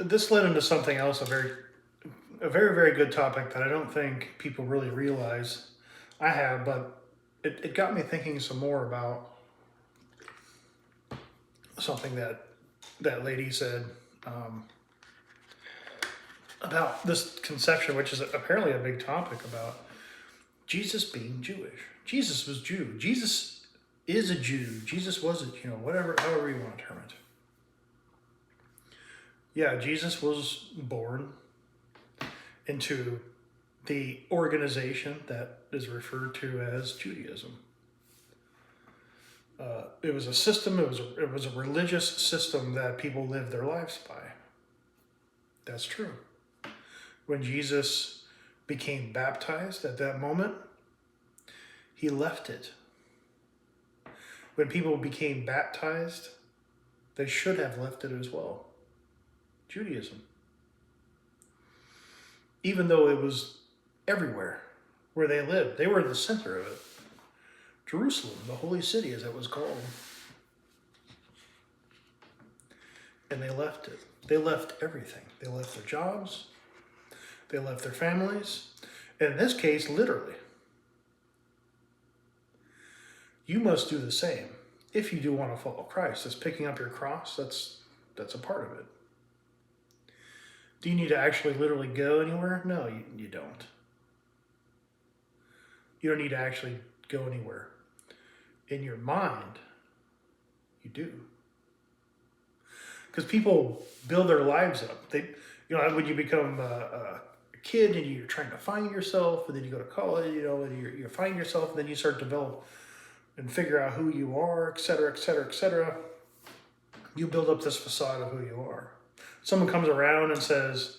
this led into something else, a very good topic that I don't think people really realize. I have, but it got me thinking some more about something that that lady said um, about this conception, which is apparently a big topic about Jesus being Jewish. Jesus was Jew. Jesus is a Jew. Jesus was a, whatever, however you want to term it. Yeah, Jesus was born into the organization that is referred to as Judaism. It was a system. It was a religious system that people lived their lives by. That's true. When Jesus became baptized at that moment, he left it. When people became baptized, they should have left it as well. Judaism. Even though it was everywhere where they lived, they were the center of it. Jerusalem, the holy city as it was called. And they left it. They left everything. They left their jobs. They left their families. And in this case, literally. You must do the same if you do want to follow Christ. That's picking up your cross. That's a part of it. Do you need to actually literally go anywhere? No, you don't. You don't need to actually go anywhere. In your mind, you do. Because people build their lives up. When you become a kid and you're trying to find yourself, and then you go to college, and you find yourself, and then you start to develop and figure out who you are, et cetera, et cetera, et cetera. You build up this facade of who you are. Someone comes around and says,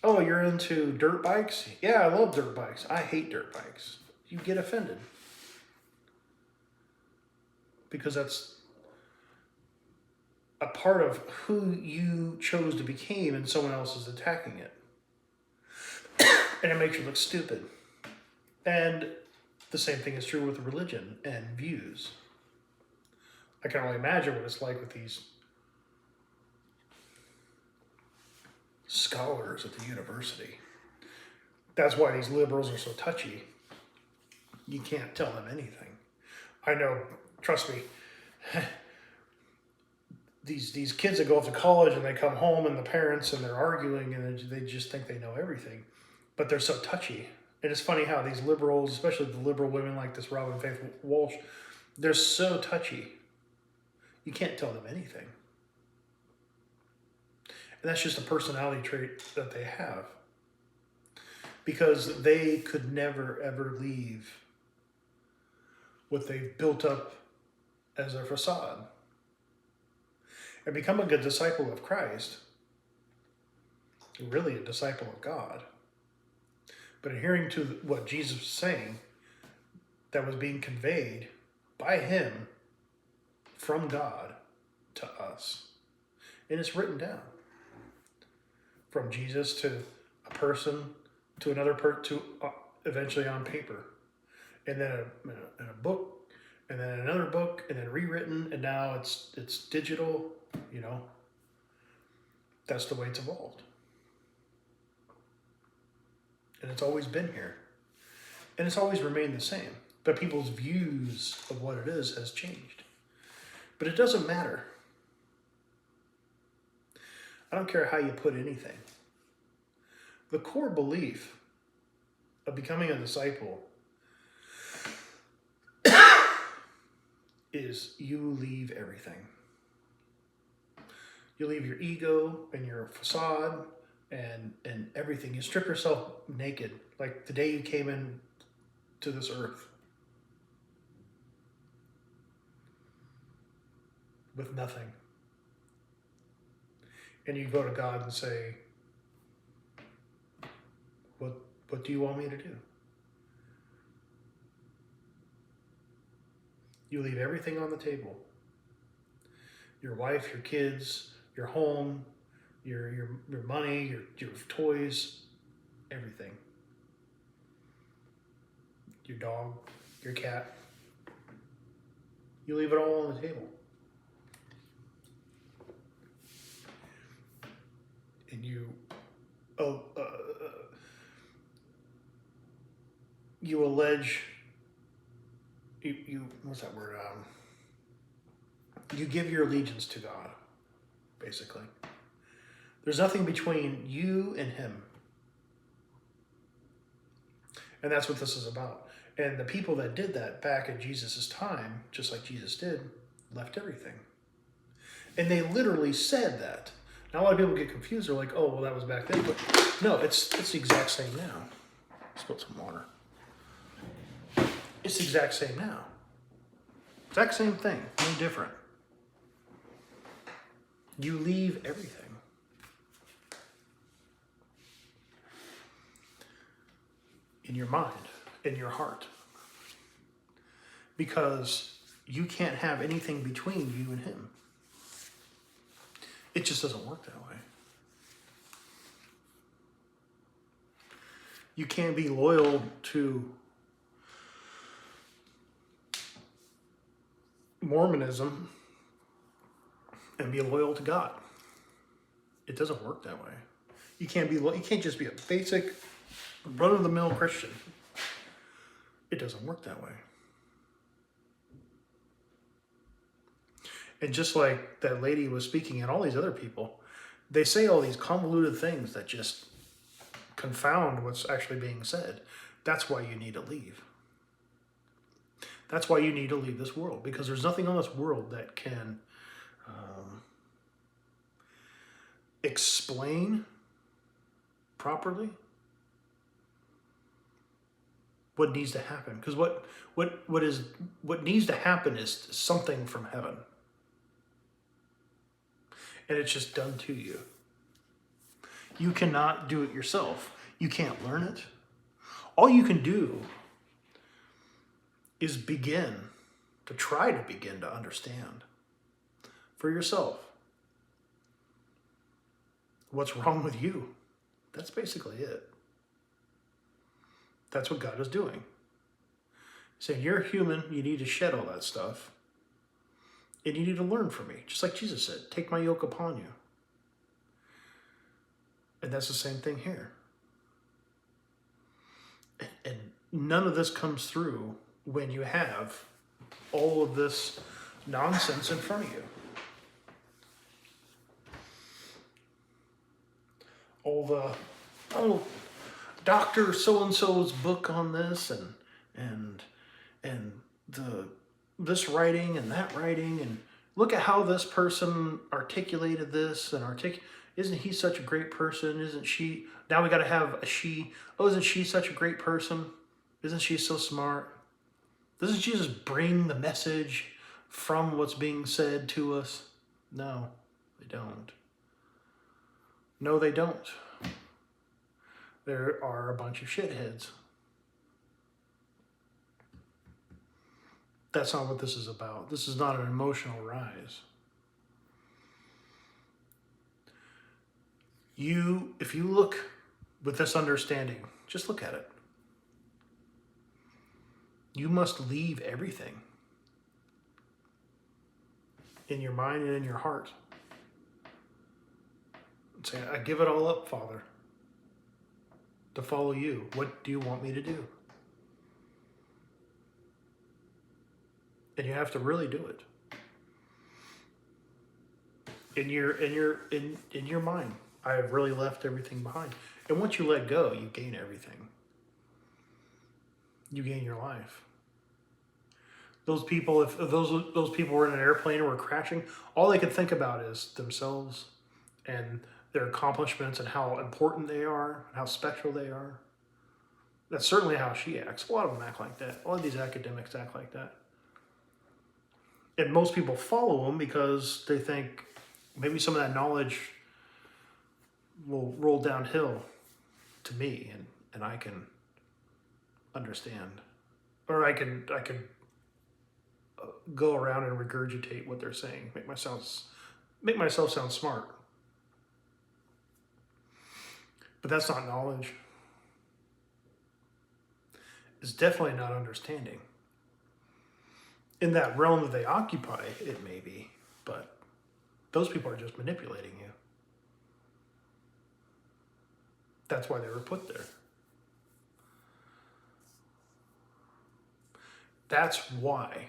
"Oh, you're into dirt bikes?" "Yeah, I love dirt bikes." "I hate dirt bikes." You get offended. Because that's a part of who you chose to become, and someone else is attacking it. And it makes you look stupid. And the same thing is true with religion and views. I can only imagine what it's like with these scholars at the university. That's why these liberals are so touchy. You can't tell them anything. I know, trust me, these kids that go off to college and they come home and the parents and they're arguing and they just think they know everything. But they're so touchy. And it's funny how these liberals, especially the liberal women like this Robin Faith Walsh, they're so touchy. You can't tell them anything. And that's just a personality trait that they have. Because they could never, ever leave what they've built up as their facade. And become a good disciple of Christ, really a disciple of God. But adhering to what Jesus was saying, that was being conveyed by him from God to us. And it's written down. From Jesus to a person, to another to eventually on paper. And then in a book, and then another book, and then rewritten, and now it's digital, That's the way it's evolved. And it's always been here. And it's always remained the same. But people's views of what it is has changed. But it doesn't matter. I don't care how you put anything. The core belief of becoming a disciple is you leave everything. You leave your ego and your facade and everything. You strip yourself naked, like the day you came in to this earth. With nothing. And you go to God and say, what do you want me to do? You leave everything on the table. Your wife, your kids, your home, your money, your toys, everything. Your dog, your cat. You leave it all on the table. and oh, you allege, you what's that word? You give your allegiance to God, basically. There's nothing between you and him. And that's what this is about. And the people that did that back in Jesus' time, just like Jesus did, left everything. And they literally said that. Now a lot of people get confused. They're like, oh, well, that was back then. But no, it's the exact same now. Let's put some water. It's the exact same now. Exact same thing, no different. You leave everything. In your mind, in your heart. Because you can't have anything between you and him. It just doesn't work that way. You can't be loyal to Mormonism and be loyal to God. It doesn't work that way. You can't just be a basic run-of-the-mill Christian. It doesn't work that way. And just like that lady was speaking and all these other people, they say all these convoluted things that just confound what's actually being said. That's why you need to leave. That's why you need to leave this world, because there's nothing on this world that can explain properly what needs to happen. Because what needs to happen is something from heaven. And it's just done to you. You cannot do it yourself. You can't learn it. All you can do is try to begin to understand for yourself what's wrong with you. That's basically it. That's what God is doing. Saying, you're human, you need to shed all that stuff. And you need to learn from me. Just like Jesus said, take my yoke upon you. And that's the same thing here. And none of this comes through when you have all of this nonsense in front of you. All the, Dr. So-and-so's book on this and this writing and that writing, and look at how this person articulated this and isn't he such a great person? Isn't she? Now we got to have a she. Oh, isn't she such a great person? Isn't she so smart? Doesn't she just bring the message from what's being said to us? No, they don't. No, they don't. There are a bunch of shitheads. That's not what this is about. This is not an emotional rise. If you look with this understanding, just look at it. You must leave everything in your mind and in your heart. And say, I give it all up, Father, to follow you. What do you want me to do? And you have to really do it. In your mind, I have really left everything behind. And once you let go, you gain everything. You gain your life. Those people, if those people were in an airplane and were crashing, all they could think about is themselves and their accomplishments and how important they are and how special they are. That's certainly how she acts. A lot of them act like that. A lot of these academics act like that. And most people follow them because they think maybe some of that knowledge will roll downhill to me and I can understand. Or I can go around and regurgitate what they're saying, make myself sound smart. But that's not knowledge. It's definitely not understanding. In that realm that they occupy, it may be, but those people are just manipulating you. That's why they were put there. That's why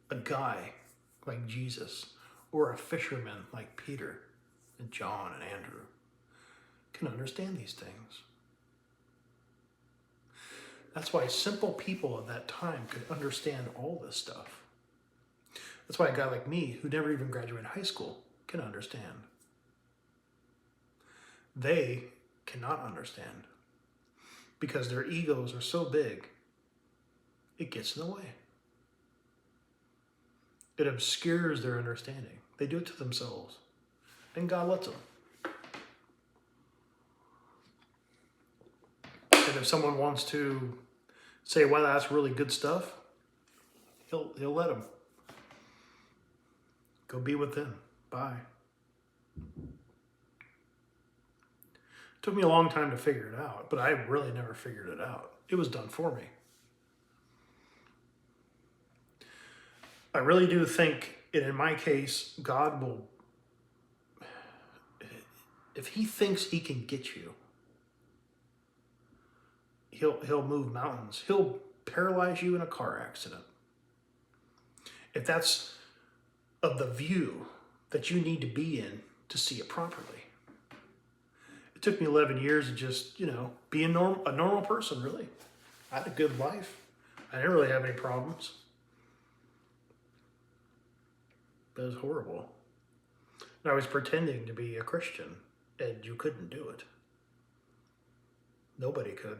a guy like Jesus or a fisherman like Peter and John and Andrew can understand these things. That's why simple people at that time could understand all this stuff. That's why a guy like me, who never even graduated high school, can understand. They cannot understand because their egos are so big, it gets in the way. It obscures their understanding. They do it to themselves, and God lets them. And if someone wants to say, well, that's really good stuff, he'll let them. Go be with them. Bye. It took me a long time to figure it out, but I really never figured it out. It was done for me. I really do think, and in my case, God will, if he thinks he can get you, he'll move mountains. He'll paralyze you in a car accident. If that's of the view that you need to be in to see it properly. It took me 11 years to just, be a normal person, really. I had a good life. I didn't really have any problems. But it was horrible. And I was pretending to be a Christian, and you couldn't do it. Nobody could.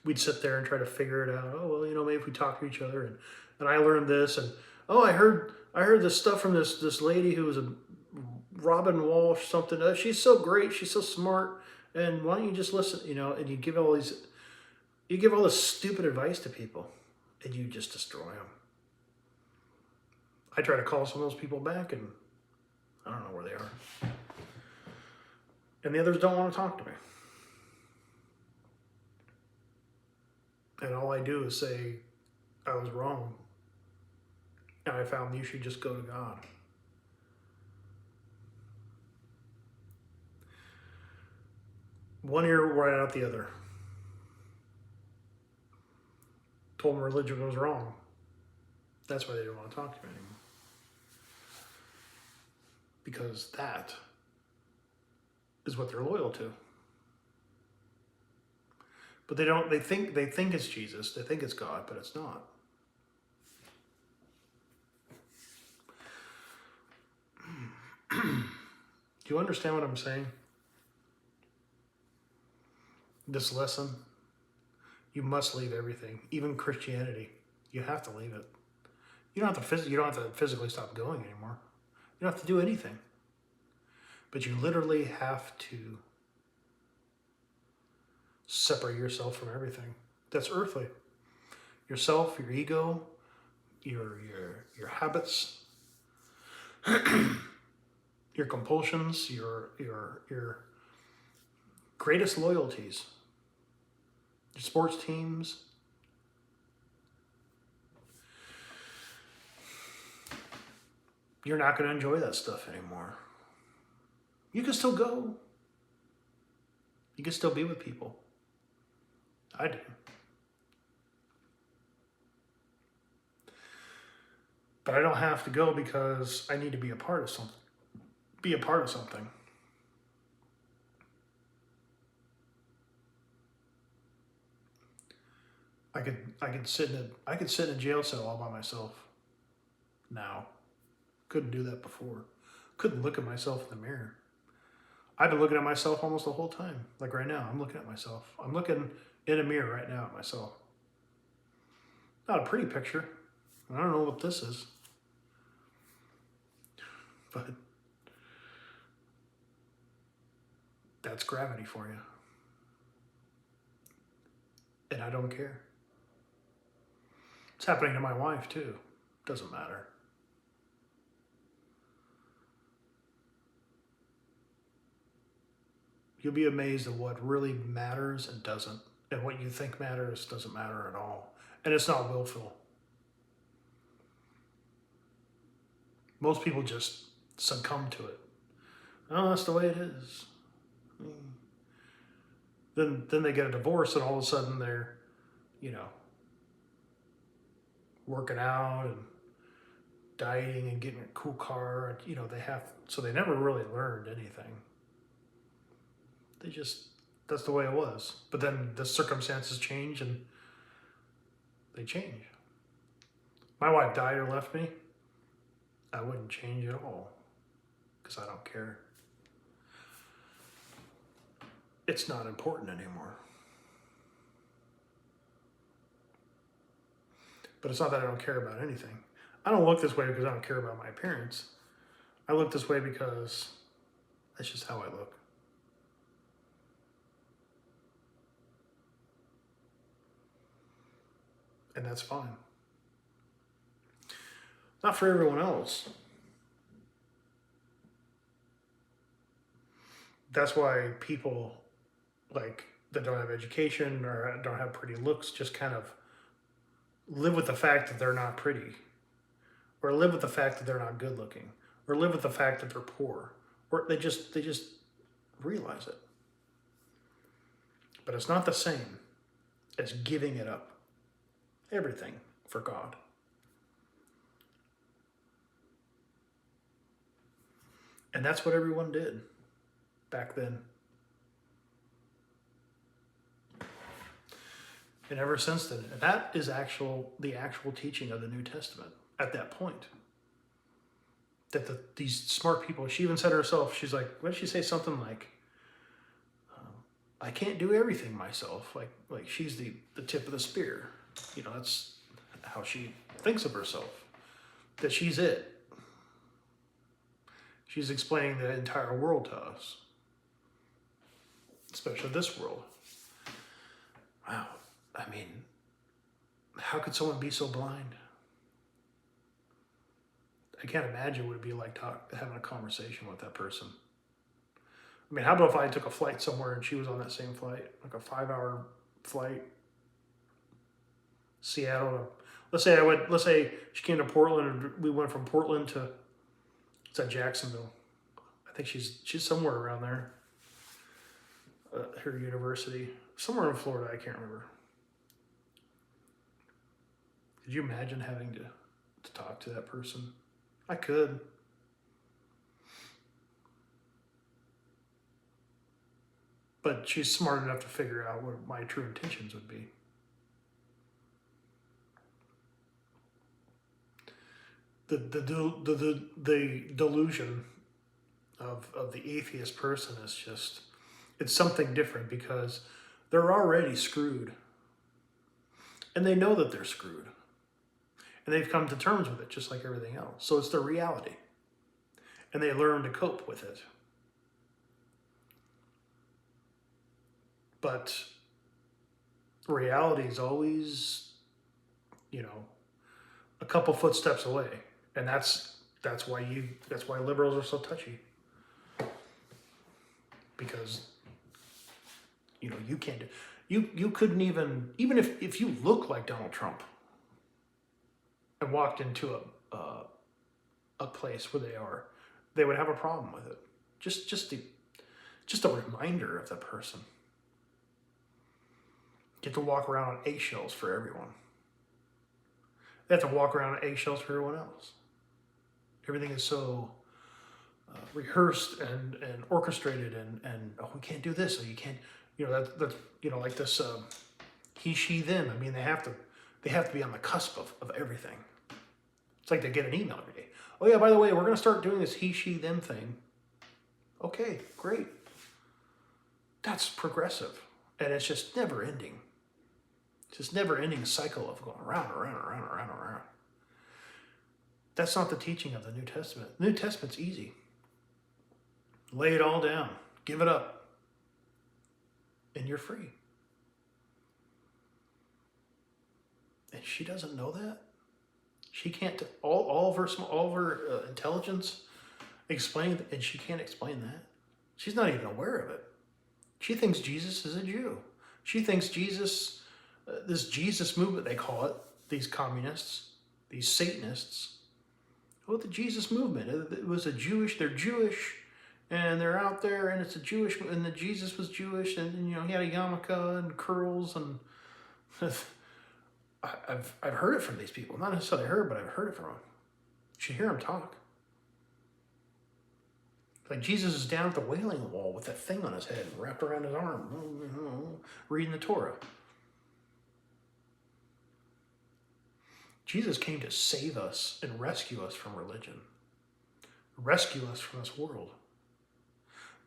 We'd sit there and try to figure it out. Oh, well, maybe if we talk to each other, and I learned this, and I heard this stuff from this lady who was a Robin Walsh something. She's so great, she's so smart, and why don't you just listen? And you give all this stupid advice to people, and you just destroy them. I try to call some of those people back, and I don't know where they are. And the others don't want to talk to me. And all I do is say, I was wrong. And I found you should just go to God. One ear right out the other. Told them religion was wrong. That's why they didn't want to talk to me anymore. Because that is what they're loyal to. But they think it's Jesus, they think it's God, but it's not. Do you understand what I'm saying? This lesson, you must leave everything, even Christianity. You have to leave it. You don't have to physically stop going anymore. You don't have to do anything. But you literally have to separate yourself from everything that's earthly. Yourself, your ego, your habits, your compulsions, your greatest loyalties, your sports teams. You're not going to enjoy that stuff anymore. You can still go. You can still be with people. I do. But I don't have to go because I need to be a part of something. Be a part of something. I could sit in a jail cell all by myself now. Couldn't do that before. Couldn't look at myself in the mirror. I've been looking at myself almost the whole time. Like right now, I'm looking at myself. I'm looking in a mirror right now at myself. Not a pretty picture. I don't know what this is. But that's gravity for you. And I don't care. It's happening to my wife too. Doesn't matter. You'll be amazed at what really matters and doesn't. And what you think matters doesn't matter at all. And it's not willful. Most people just succumb to it. Oh, that's the way it is. Then they get a divorce, and all of a sudden they're, working out and dieting and getting a cool car. And, so they never really learned anything. That's the way it was. But then the circumstances change and they change. My wife died or left me, I wouldn't change at all because I don't care. It's not important anymore. But it's not that I don't care about anything. I don't look this way because I don't care about my appearance. I look this way because that's just how I look. And that's fine. Not for everyone else. That's why people that don't have education or don't have pretty looks just kind of live with the fact that they're not pretty, or live with the fact that they're not good looking, or live with the fact that they're poor, or they just realize it. But it's not the same as giving it up, everything, for God. And that's what everyone did back then. And ever since then, that is the actual teaching of the New Testament at that point. That these smart people, she even said herself, she's like, what did she say? Something like, I can't do everything myself. Like she's the tip of the spear. That's how she thinks of herself. That she's it. She's explaining the entire world to us. Especially this world. Wow. I mean, how could someone be so blind? I can't imagine what it'd be like having a conversation with that person. I mean, how about if I took a flight somewhere and she was on that same flight, like a 5-hour flight, Seattle. Let's say she came to Portland, and we went from Portland to, it's at Jacksonville. I think she's somewhere around there. Her university, somewhere in Florida, I can't remember. Could you imagine having to talk to that person? I could. But she's smart enough to figure out what my true intentions would be. The delusion of the atheist person is just, it's something different because they're already screwed. And they know that they're screwed. And they've come to terms with it just like everything else. So it's their reality. And they learn to cope with it. But reality is always, a couple footsteps away. And that's why liberals are so touchy. Because, you can't do, you couldn't even if you look like Donald Trump and walked into a place where they would have a problem with it. Just a reminder of the person. Get to walk around on eggshells for everyone. They have to walk around on eggshells for everyone else. Everything is so rehearsed and orchestrated and we can't do this, so you can't, that's like this he, she, them. I mean, they have to be on the cusp of everything. It's like they get an email every day. Oh yeah, by the way, we're going to start doing this he, she, them thing. Okay, great. That's progressive. And it's just never ending. It's just never ending cycle of going around. That's not the teaching of the New Testament. The New Testament's easy. Lay it all down. Give it up. And you're free. And she doesn't know that. She can't, all of her intelligence explain, and she can't explain that. She's not even aware of it. She thinks Jesus is a Jew. She thinks Jesus, this Jesus movement, they call it, these communists, these Satanists, the Jesus movement. It was they're Jewish, and they're out there, and it's a Jewish, and the Jesus was Jewish, and you know, he had a yarmulke and curls, and I've heard it from these people. Not necessarily heard, but I've heard it from them. You should hear them talk. Like Jesus is down at the Wailing Wall with that thing on his head wrapped around his arm, reading the Torah. Jesus came to save us and rescue us from religion, rescue us from this world.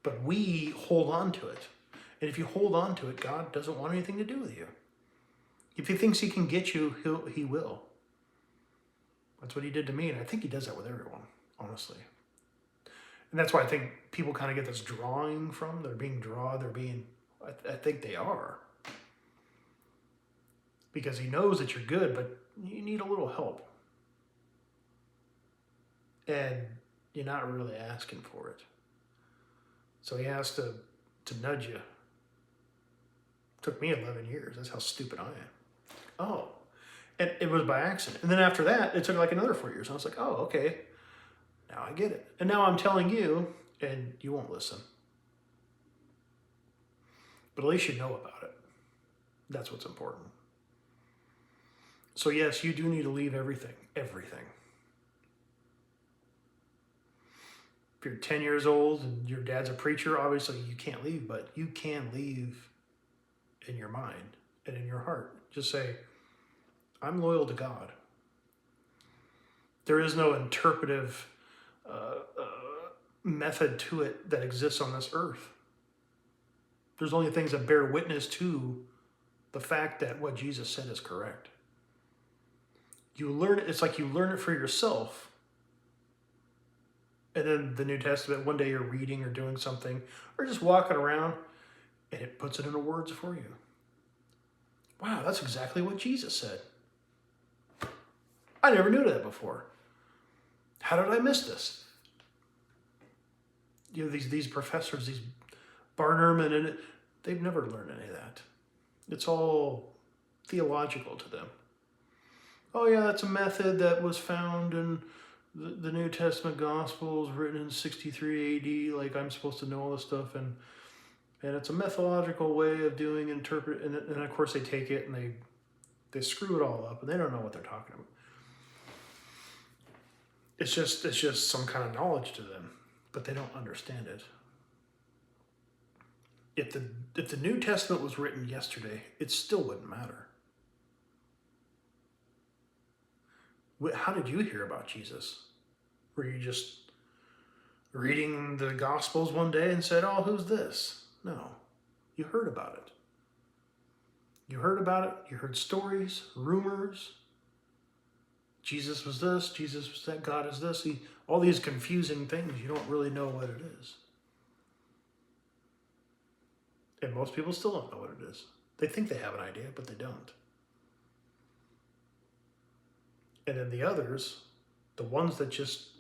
But we hold on to it. And if you hold on to it, God doesn't want anything to do with you. If he thinks he can get you, he will. That's what he did to me, and I think he does that with everyone, honestly. And that's why I think people kind of get this drawing from. They're being I think they are. Because he knows that you're good, but you need a little help. And you're not really asking for it. So he has to nudge you. It took me 11 years. That's how stupid I am. Oh, and it was by accident. And then after that, it took like another 4 years. And I was like, oh, okay. Now I get it. And now I'm telling you, and you won't listen. But at least you know about it. That's what's important. So yes, you do need to leave everything. Everything. If you're 10 years old and your dad's a preacher, obviously you can't leave, but you can leave in your mind and in your heart. Just say, I'm loyal to God. There is no interpretive method to it that exists on this earth. There's only things that bear witness to the fact that what Jesus said is correct. You learn it, it's like you learn it for yourself. And then the New Testament, one day you're reading or doing something, or just walking around, and it puts it into words for you. Wow, that's exactly what Jesus said. I never knew that before. How did I miss this? You know, these professors, these Barnum, and they've never learned any of that. It's all theological to them. Oh yeah, that's a method that was found in the New Testament Gospels, written in 63 AD. Like, I'm supposed to know all this stuff, and it's a methodological way of doing interpret. And of course they take it and they screw it all up, and they don't know what they're talking about. It's just some kind of knowledge to them, but they don't understand it. If the New Testament was written yesterday, it still wouldn't matter. How did you hear about Jesus? Were you just reading the Gospels one day and said, oh, who's this? No, you heard about it. You heard about it. You heard stories, rumors. Jesus was this, Jesus was that, God is this. All these confusing things, you don't really know what it is. And most people still don't know what it is. They think they have an idea, but they don't. And then the others, the ones that just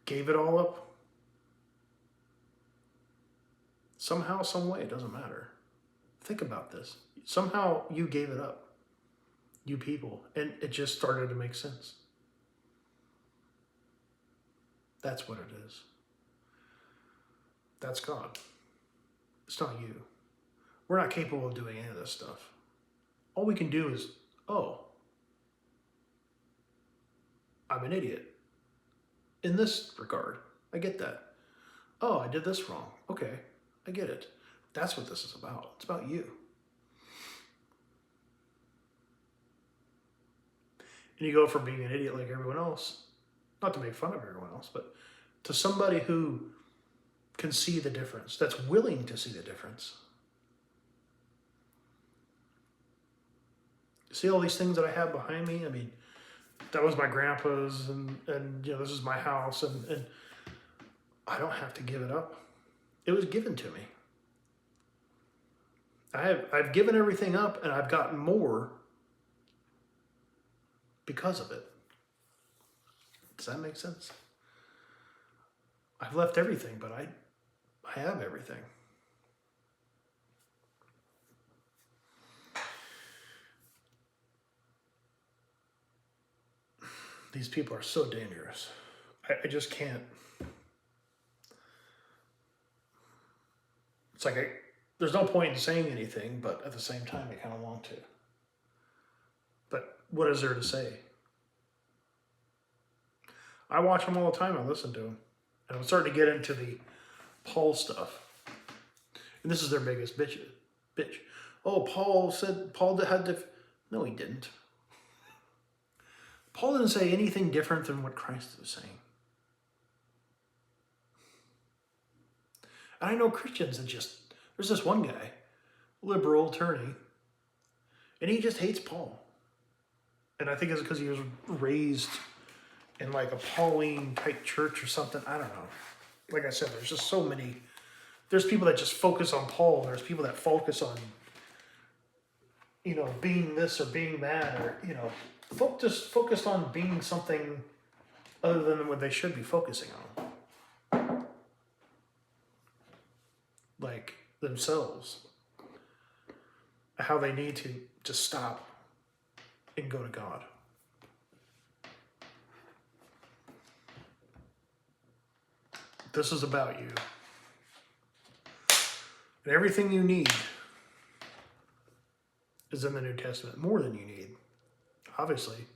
gave it all up, somehow, some way, it doesn't matter. Think about this. Somehow you gave it up, you people, and it just started to make sense. That's what it is. That's God. It's not you. We're not capable of doing any of this stuff. All we can do is, oh, I'm an idiot. In this regard, I get that. Oh, I did this wrong. Okay, I get it. That's what this is about. It's about you. And you go from being an idiot like everyone else, not to make fun of everyone else, but to somebody who can see the difference, that's willing to see the difference. See all these things that I have behind me? I mean, that was my grandpa's, and you know, this is my house, and I don't have to give it up. It was given to me. I've given everything up, and I've gotten more because of it. Does that make sense? I've left everything, but I have everything. These people are so dangerous. I just can't. like there's no point in saying anything, but at the same time, I kind of want to. But what is there to say? I watch them all the time. I listen to them. And I'm starting to get into the Paul stuff. And this is their biggest bitch. Oh, Paul said Paul had to... No, he didn't. Paul didn't say anything different than what Christ was saying. And I know Christians that just... There's this one guy, liberal attorney, and he just hates Paul. And I think it's because he was raised in like a Pauline type church or something. I don't know. Like I said, there's just so many. There's people that just focus on Paul. There's people that focus on, being this or being that, or, just focused on being something other than what they should be focusing on. Like themselves. How they need to just stop and go to God. This is about you. And everything you need is in the New Testament. More than you need. Obviously.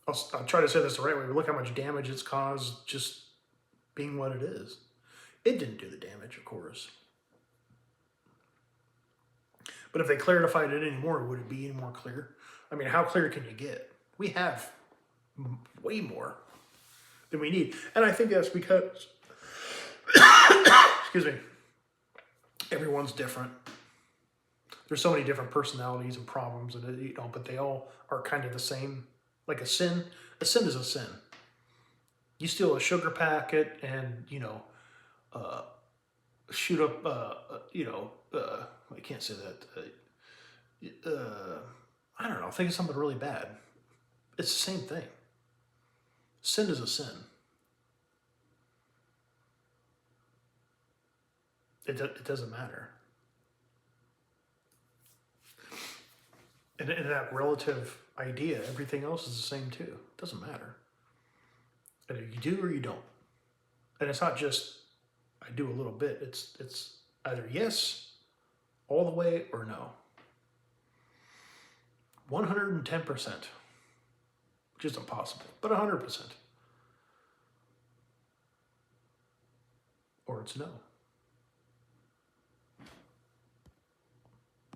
I'll try to say this the right way, but look how much damage it's caused just being what it is. It didn't do the damage, of course. But if they clarified it anymore, would it be any more clear? I mean, how clear can you get? We have way more than we need. And I think that's because, excuse me, everyone's different. There's so many different personalities and problems, and but they all are kind of the same. Like a sin is a sin. You steal a sugar packet and, shoot up, I can't say that. I don't know. Think of something really bad. It's the same thing. Sin is a sin. It doesn't matter. And in that relative idea, everything else is the same too. It doesn't matter. Either you do or you don't. And it's not just I do a little bit. It's either yes, all the way, or no. 110%, which is impossible, but 100%. Or it's no.